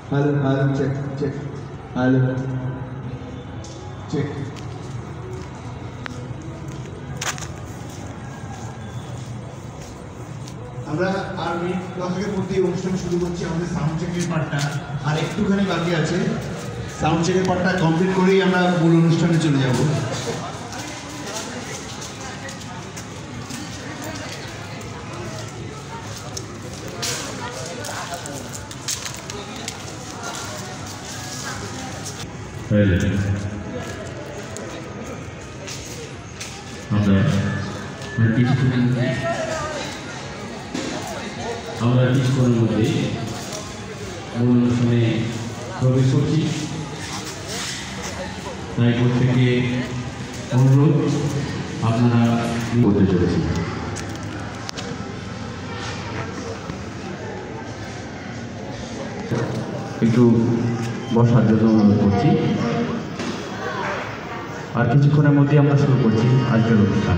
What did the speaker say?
Hello hello check check hello check. আমরা আর minute 10 মধ্যে অনুষ্ঠান শুরু করছি। আমাদের সাউন্ড চেকের পার্টটা আর একটুখানি বাকি আছে। সাউন্ড চেকের পার্টটা কমপ্লিট করেই আমরা মূল অনুষ্ঠানে চলে যাব। আমরা কিছুক্ষণের মধ্যে মূল অনুষ্ঠানে প্রবেশ করছি। তাই প্রত্যেকে অনুরোধ আপনারা করতে চলেছি। একটু বসার জন্য অনুরোধ করছি। আর কিছুক্ষণের মধ্যে আমরা শুরু করছি আজকের অনুষ্ঠান।